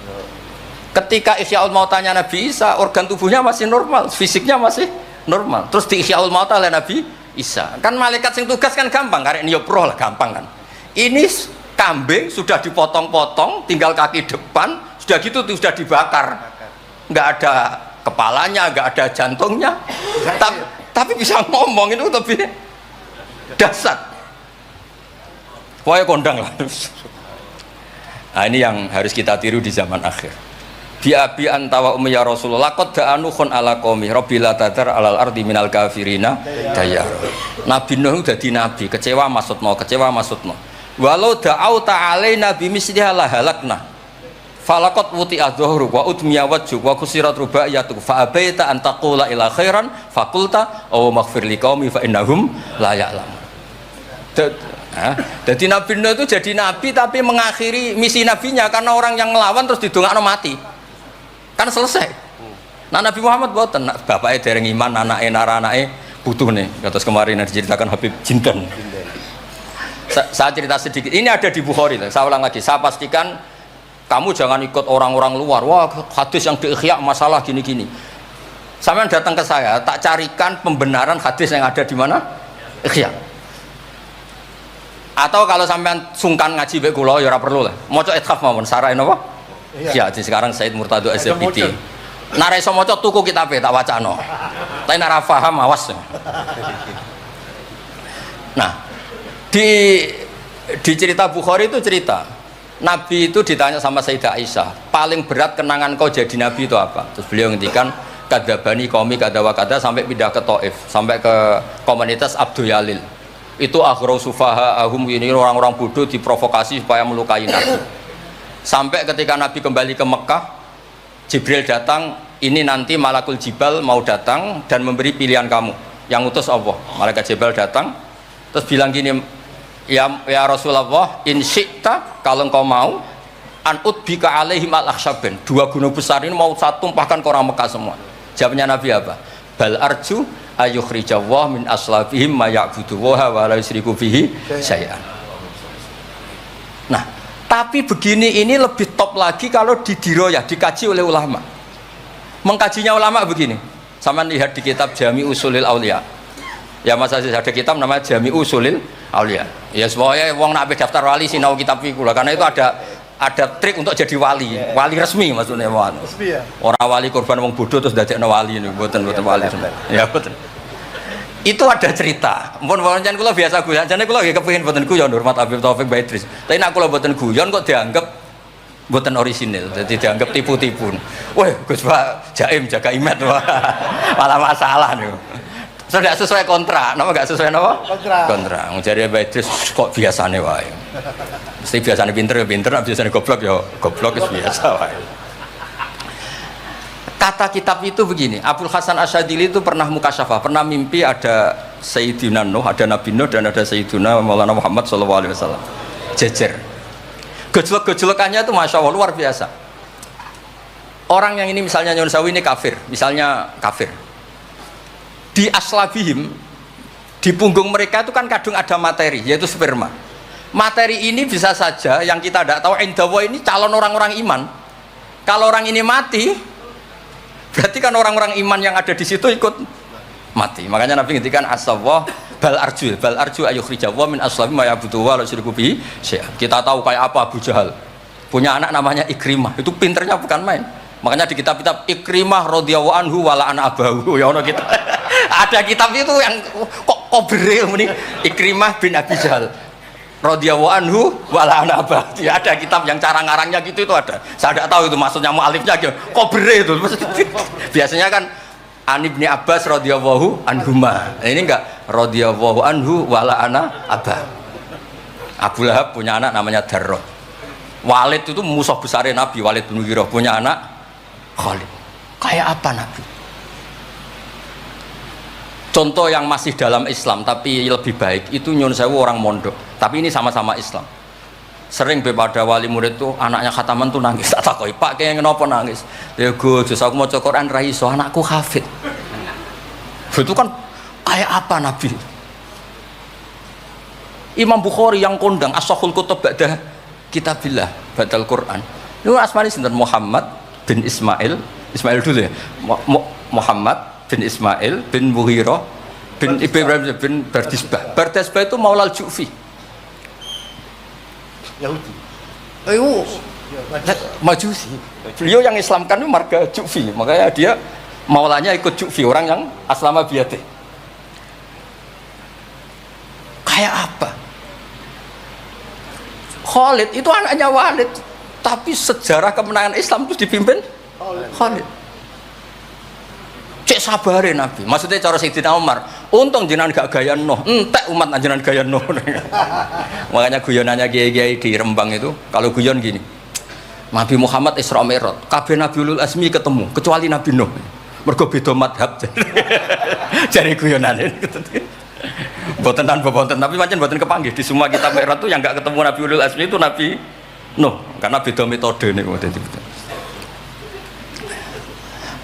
Ketika ihya al-mautanya Nabi Isa, organ tubuhnya masih normal, fisiknya masih normal. Terus di ihya al-mauta oleh Nabi Isa. Kan malaikat sing tugas kan gampang, karek niopro lah gampang kan. Ini kambing sudah dipotong-potong, tinggal kaki depan. Sudah gitu tuh sudah dibakar, nggak ada kepalanya, nggak ada jantungnya, tapi bisa ngomong, itu lebih dasar. Pokoknya kondang lah. Nah ini yang harus kita tiru di zaman akhir. Biabi antawa ummi ya Rasulullah qad da'anukhun ala qaumi rabbila tadar alal ardi minal kafirina dayar. Nabi Nuh dadi nabi, kecewa maksudno. Walau da'au ta'alaina bimisliha la halakna. Falakot wuti adzohru wa utmiya wajhu wa kusirat rubaiyatu fa abaita an taqula ila khairan fakulta aw maghfir liqaumi fa innahum la ya'lamun. Jadi Nabi Nuh itu jadi nabi tapi mengakhiri misi nabinya karena orang yang ngelawan terus didongakno mati. Kan selesai. Nah Nabi Muhammad boten, bapaknya dereng iman, anake naranake putune. Kados kemarin yang diceritakan Habib Jindan. Saya cerita sedikit. Ini ada di Bukhari. Saya ulang lagi. Saya pastikan kamu jangan ikut orang-orang luar. Wah, hadis yang di-Ihya masalah gini-gini. Sampean datang ke saya, tak carikan pembenaran hadis yang ada di mana? Ihya. Atau kalau sampean sungkan ngaji mbek kula ya ora perlu lah. Maca ithaf mawon sarahe napa? Iya, sekarang Said Murtado SPT. Nek iso maca tuku kitabe tak wacano. Tapi nek ora paham awas. Nah, di cerita Bukhari itu cerita Nabi itu ditanya sama Sayyidah Aisyah, paling berat kenangan kau jadi Nabi itu apa? Terus beliau ngendikan kadabani qaumi kadawa kada sampai pindah ke Taif, sampai ke komunitas Abdul Yalil. Itu aghrau sufaha ahum, ini orang-orang bodoh diprovokasi supaya melukai Nabi. Sampai ketika Nabi kembali ke Mekah, Jibril datang, ini nanti Malakul Jibal mau datang dan memberi pilihan kamu. Yang utus Allah. Malaikat Jibal datang terus bilang gini, ya Rasulullah, in syi'ta, kalau engkau mau an utbika alaihim al-akhsyaben, dua gunung besar ini mau satu tumpahkan ke orang Mekah semua. Jawabnya Nabi apa? Bal arju ayukhrijawah min aslabihim ma ya'budu wa la yusyriku bihi syai'an. Nah, tapi begini ini lebih top lagi kalau didiroyah, dikaji oleh ulama. Mengkajinya ulama begini. Sama lihat di kitab Jami Usulil Aulia. Ya Mas Aziz, ada kitab namanya Jami Usulil Aulia. Ya semuanya wong nak daftar wali sinau kitab iku lah, karena itu ada trik untuk jadi wali, wali resmi maksudnya wan. Orang wali korban wong bodoh terus dadekno wali niku mboten wali. Ya betul. Itu ada cerita. Mun wancen kula biasa guyon, jane kula nggih kepengin mboten guyon hormat Habib Taufik Baidris. Tapi nek kula mboten guyon kok dianggap mboten orisinil, jadi dianggap tipu-tipu. Wah, Gus Pak Jaim jaga imet malah masalah niku. Sudah sesuai kontrak, nama gak sesuai nama? Kontrak. Jadi Baidris kok biasane wae. Mesti biasane pinter ya pinter, biasane goblok ya goblok itu biasa wae. Kata kitab itu begini, Abdul Hasan Asyadili itu pernah mukasyafah, pernah mimpi ada Sayyidina Nuh, ada Nabi Nuh dan ada Sayyidina Maulana Muhammad SAW. Jejer. Gejolak-gejolakannya itu Masya Allah luar biasa. Orang yang ini misalnya Nyon Sawi ini kafir, misalnya kafir. Di aslabihim, di punggung mereka itu kan kadung ada materi, yaitu sperma. Materi ini bisa saja yang kita tidak tahu, indawa ini calon orang-orang iman. Kalau orang ini mati, berarti kan orang-orang iman yang ada di situ ikut mati. Makanya Nabi ngintikan asawah bal arju ayukhrijawah min aslabihim ma ya'budu wa la yusyriku bihi syai'an. Kita tahu kayak apa Abu Jahal. Punya anak namanya Ikrimah, itu pinternya bukan main. Makanya di kitab-kitab Ikrimah radhiyallahu anhu wala ana abahu ya ono kita. Ada kitab itu yang kok beril ini Ikrimah bin Abi Jahal. radhiyallahu anhu wala anaba. Ya, ada kitab yang cara ngarangnya gitu itu ada. Saya tidak tahu itu maksudnya mualifnya gitu. Kobre itu. Biasanya kan An Ibni Abbas radhiyallahu anhuma. Nah, ini enggak radhiyallahu anhu wala anaba. Abu Lahab punya anak namanya Darrah. Walid itu musuh besar Nabi, Walid bin Mughirah punya anak Khalid. Kayak apa Nabi? Contoh yang masih dalam Islam tapi lebih baik itu nyun sewu orang mondok, tapi ini sama-sama Islam. Sering pada wali murid tuh anaknya khataman tuh nangis, tak takoi Pak kayak kenapa nangis? Ya Gus, aku mau Quran ra iso, anakku hafid. Itu kan kayak apa Nabi? Imam Bukhari yang kondang as-sahul kutub ba'da kitabillah badal Quran. Itu asmane sinten? Muhammad bin Ismail dulu ya. Muhammad bin Ismail bin Mughirah bin Ibrahim bin Bardisbah. Bardisbah itu maulal Ju'fi. Yahudi. Ayo. Majusi. Beliau yang Islamkan itu marga Ju'fi. Makanya dia maulanya ikut Ju'fi, orang yang aslama biyate. Kayak apa? Khalid itu anaknya Walid, tapi sejarah kemenangan Islam itu dipimpin Khalid. Cek sabare Nabi. Maksudnya cara Sayyidina Umar, untung jenengan gak gaya Nuh, entek umat jenengan gaya Nuh. Makanya guyonannya kiai-kiai di Rembang itu, kalau guyon gini. Nabi Muhammad Isra Mi'raj, kabeh Nabi Ulul Azmi ketemu, kecuali Nabi Nuh. Mergo beda madhab. Jare guyonane. Boten tanpa boten, tapi pancen boten kepanggih di semua kitab Mi'raj itu yang enggak ketemu Nabi Ulul Azmi itu Nabi Nuh, karena beda metode niku dadi.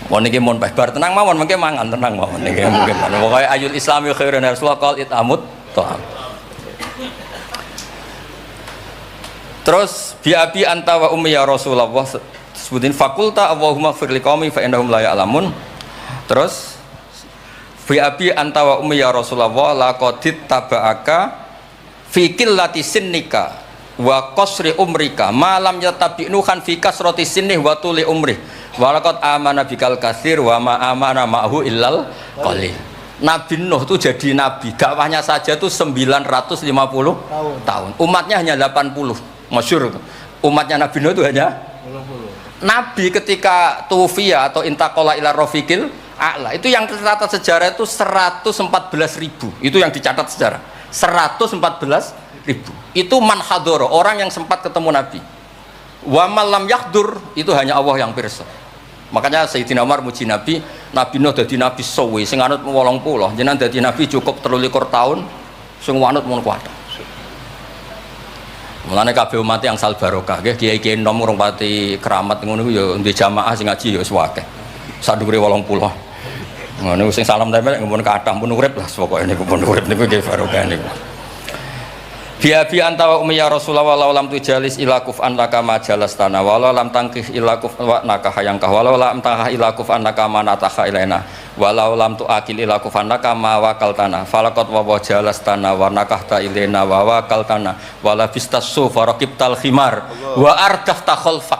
Mon iki mon bar tenang mawon mengke mangan tenang mawon niki mungkin. Pokoke ayul islami khairun rasulullah qal itamut ta'am. Terus bi abi anta wa ummi ya Rasulullah sebutin fakulta Allahumma ighfir liqaumi fa innahum la ya'lamun. Terus bi abi anta wa ummi ya Rasulullah laqadit taba'aka fi qillati sinnika wa qasri umrika ma lam yatabi'nu kan fi kasrati sinnih wa tuli umri. Walaqad amana bikal katsir wa ma amana ma'hu illal qalil. Nabi Nuh itu jadi nabi, dakwahnya saja itu 950 tahun. Umatnya hanya 80. Masyhur itu. Umatnya Nabi Nuh itu hanya 80. Nabi ketika tufiya atau intaqala ila rafiqil a'la, itu yang tercatat sejarah itu 114.000. Itu yang dicatat sejarah. 114.000. Itu man hadoro, orang yang sempat ketemu Nabi. Wa malam yahdur, itu hanya Allah yang pirsa. Makanya Sayyidina Umar muji Nabi, Nabi Nuh dadi nabi suwi sing anut 80, jenengan dadi nabi cukup 23 tahun sing anut mun kuat. Mulane kabeh umat yang sal barokah nggih kiai-kiai nom urung pati keramat ngono ya ndek jamaah sing ngaji ya wis akeh. Sadhuwure 80. Ngono sing salam tempel ngempun kathah pun urip lah pokoke niku pun urip niku nggih barokah niku. Biabi antawa ummi ya Rasulullah walau lam tujalis ila kuf'an laka majalas tanah walau lam tangkih ila kuf'an nakah hayangkah walau lam tangkah ila kuf'an naka manataha ilaina walau lam tuakil ila kuf'an naka mawakal tanah falakot wawa jalas tanah warnakah ta ilaina wawakal tanah wala bistas sufa rakibtal khimar wa ardafta khalfa.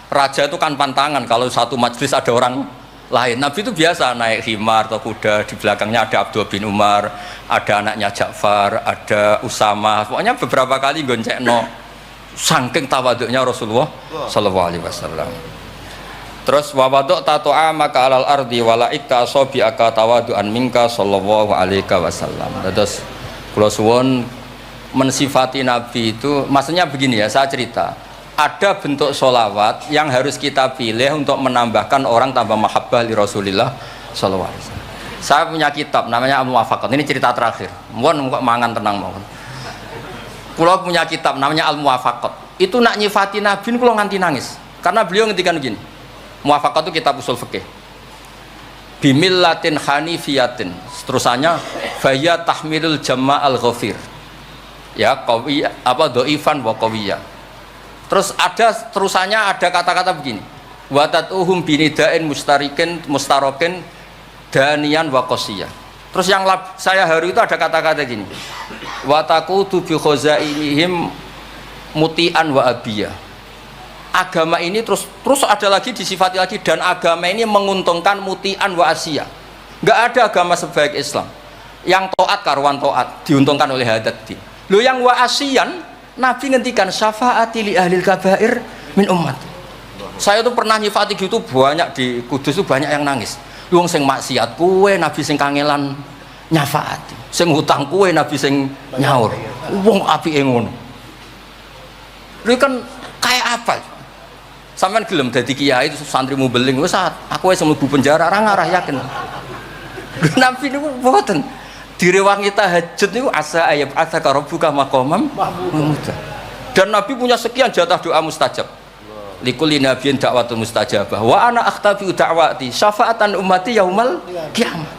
Raja itu kan pantangan kalau satu majlis ada orang lain. Nabi itu biasa naik khimar atau kuda, di belakangnya ada Abdul bin Umar, ada anaknya Ja'far, ada Usama. Pokoknya beberapa kali goncekno saking tawaduknya Rasulullah sallallahu alaihi wasallam. Terus wa wadok tato'a maka alal ardi wala ikta asobi aka tawadu'an minka sallallahu alaihi wasallam. Terus kula suwun mensifati Nabi itu maksudnya begini ya, saya cerita. Ada bentuk sholawat yang harus kita pilih untuk menambahkan orang tambah mahabbah li Rasulillah sallallahu alaihi wasallam. Saya punya kitab namanya Al-Muwafaqat. Ini cerita terakhir. Mohon kok mangan tenang mohon. Kula punya kitab namanya Al-Muwafaqat. Itu nak nyifati Nabi kula nganti nangis. Karena beliau ngendikan begini. Muwafaqat itu kitab usul fikih. Bimillatin hanifiyatin. Terusannya faya tahmilul jama'al ghafir. Ya, qawiyah apa dhaifan wa qawiyah. Terus ada terusannya ada kata-kata begini. Watatuhum binidain mustarokin danian wa qasiyah. Terus yang saya haru itu ada kata-kata gini. Wataqutu bi khazainihim mutian wa abiyah. Agama ini terus ada lagi disifati lagi dan agama ini menguntungkan mutian wa asiyah. Enggak ada agama sebaik Islam. Yang taat karuan taat diuntungkan oleh hadati. Lo yang wa asian, Nabi ngendikan syafaati li ahlil kabair min umat. Saya tuh pernah nyifati gitu banyak di Kudus tuh banyak yang nangis. Wong sing maksiat kuwe Nabi sing kangelan nyafaati. Sing hutang kuwe Nabi sing nyaur. Wong apike ngono. Lha kan kayak apa? Sampeyan gelem dadi kiai itu santrimu beling wis aku wis mlebu penjara ora ngarah yakin. Nabi niku mboten direwangi tahajud niku asa ayat asaka rabbuka maqamam mahmud. Dan Nabi punya sekian jatah doa mustajab. Likulli nabiyyin da'watun mustajabah wa ana akhtabi da'wati syafaatan ummati yaumal kiamat.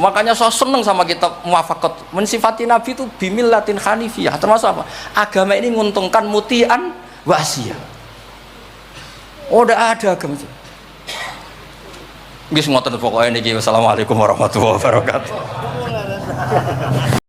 Makanya saya senang sama kitab Muwafaqat mensifati Nabi itu bimillatin hanifiyah, termasuk apa? Agama ini menguntungkan mutian wasiyah. Oh, udah ada agama itu. Nggih ngoten pokoke niki. Wassalamualaikum warahmatullahi wabarakatuh.